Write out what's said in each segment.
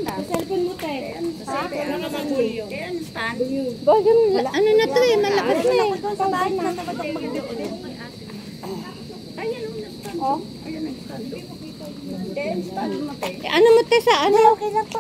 Cellphone mo, Ted. Wala naman volume. Volume, ano na to eh, malakas na eh. Sa bahay na naman ako mag-ulit. Oh. Ano mo te sa ano? Okay lang po.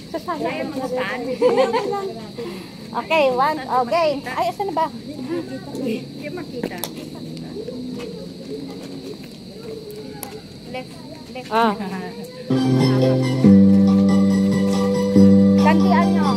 Sa sala. Okay lang. Okay, one. Okay. Ay, asan na ba? Hindi makita. Left. Ah. Gantian nyo.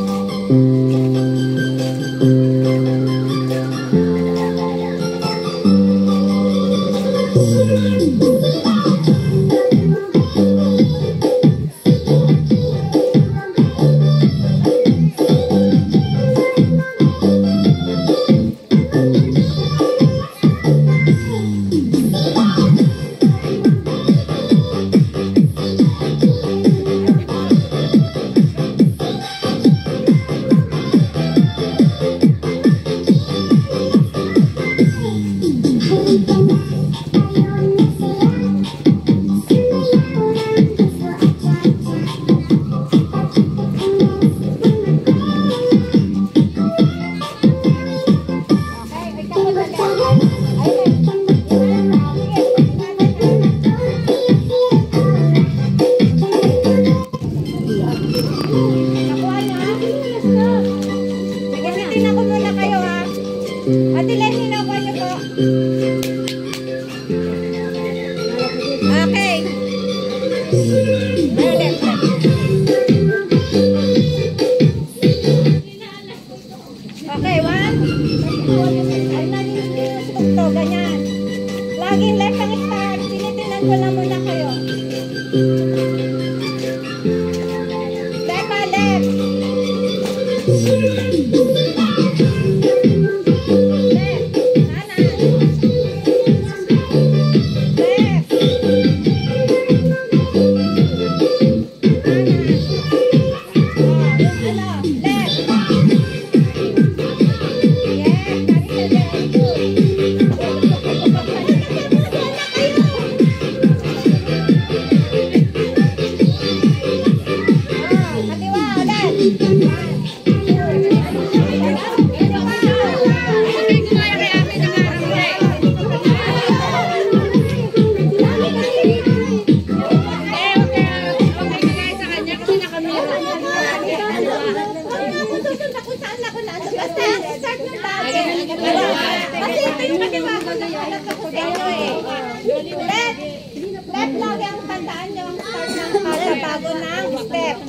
Left lang yung tandaan nyo ang start ng kada bago ng step.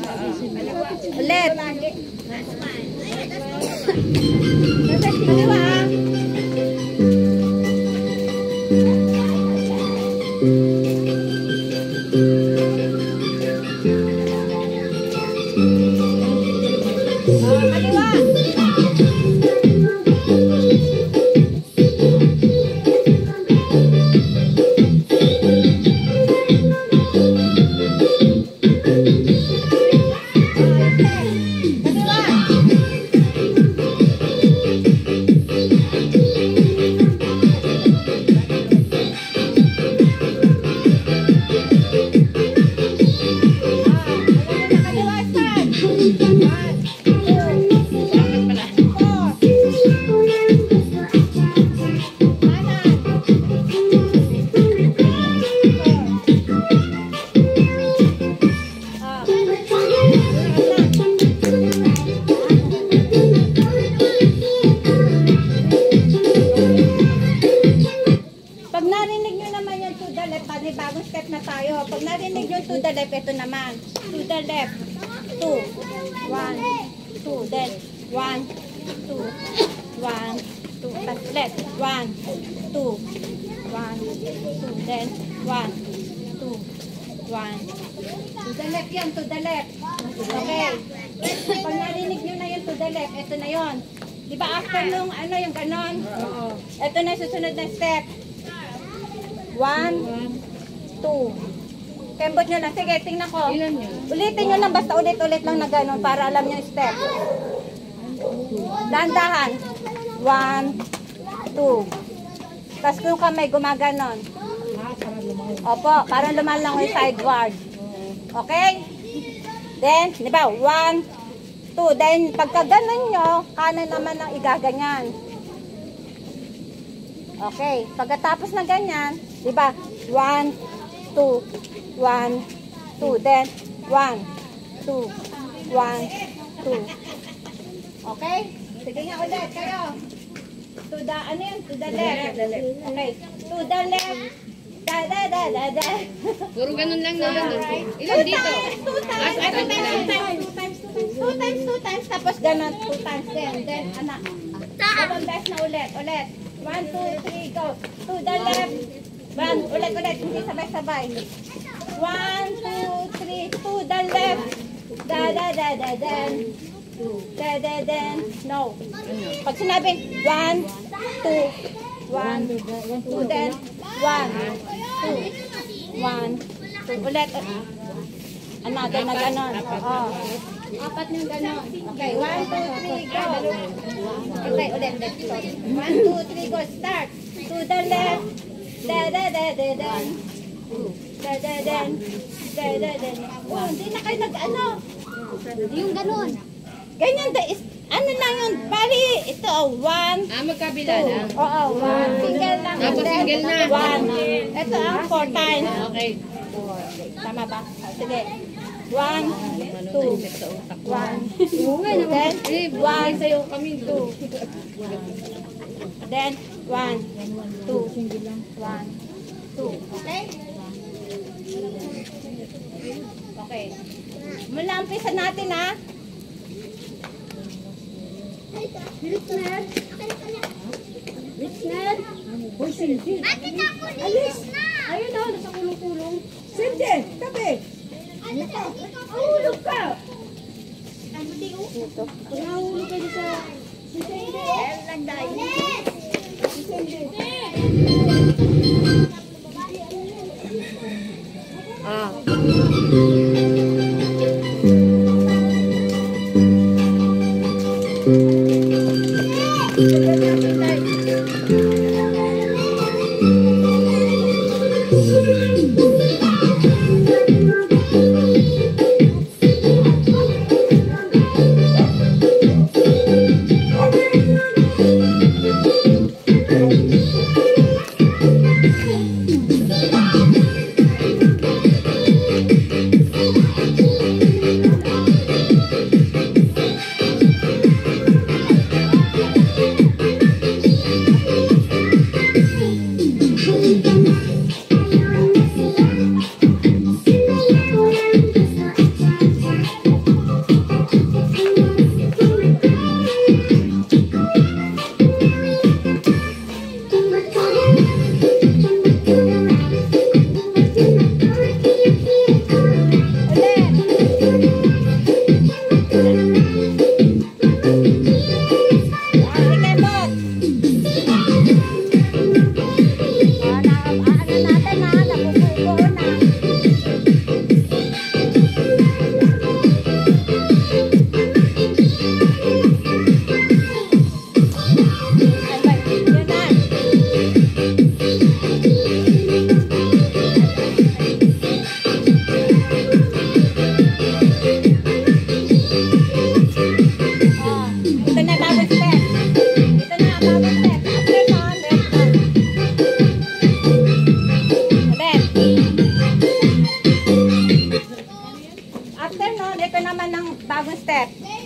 Left. Kaliwa. Bagong step na tayo. Pag narinig nyo to the left, ito naman. To the left. 2. 1, 2. Then 1, 2. 1, 2. Tapos left. 1, 2. 1, 2. Then 1, 2. 1. To the left yan. To the left. Okay. Pag narinig nyo na yung to the left, ito na yun. Diba after nung ano yung ganon? Ito na yung susunod na step. 1, 2. Kembot nyo lang. Sige, tingnan ko. Ulitin nyo lang. Basta ulit-ulit lang na gano'n para alam nyo yung step. Dahan-dahan. 1, 2. Tapos yung kamay gumaganon. Opo, parang lumalang yung sideward. Okay? Then, di ba? 1, 2. Then, pagka ganun nyo, kanan naman ang igaganyan. Okay. Pagkatapos na ganyan, di ba? 1, 2, 1, 2. Then, 1, 2, 1, 2. Okay? Sige nga ulit kayo. To the, ano yun? To the left. Okay. To the left. Da. Puro ganun lang na. Ilan dito? 2 times. Tapos ganun. 2 times din. Then, anak. Dalawang beses na ulit. 1, 2, 3, go. To the left. Ulit. Hindi sabay-sabay. 1, 2, 3. To the left. Then. No. Pag sinabing 1, 2, 1, 2, then 1, 2, 1, 2. Ulit. Another na ganon. Oo. Apat yung ganon. Okay, 1, 2, 3, go. Okay, ulit. 1, 2, 3, go. Start. To the left. Then. Oh, hindi na kayo nag-ano. Yung ganun. Ganyan, ano lang yun, bali, ito, 1, Magkabila lang. oo, 1, single lang. Tapos then, single na. 1, ito ang 4 times. Okay. Tama ba? Sige. 1, 2, 1, then, 1, Sa'yo kami. 2, then, 1, 2, 1, 2. Okay? Okay. Mula umpisa natin, ha? Richner? Hoy, Cindy. Ate ka, Alis! na! Ayun o, nasa kulong-kulong. Cindy, tabi! Nahulog ka! Dito. Nahulog ka dito sa...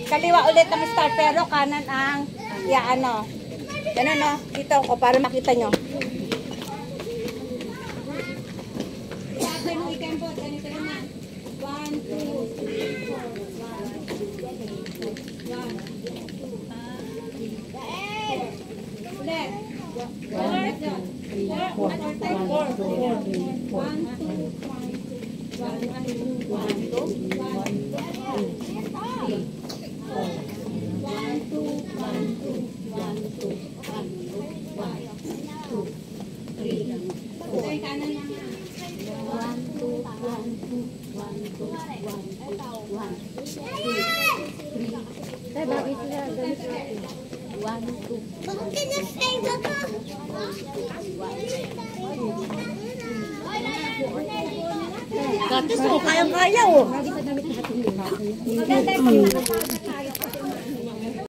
Kaliwa ulit ang start pero kanan ang ano. Ganun no, dito ko para makita nyo. Ganun ikembot, ganito naman. 1, 2, 3, 4, 1, 2, 3. Ulit. Gatos mo, kayang-kaya oh. Maganda yung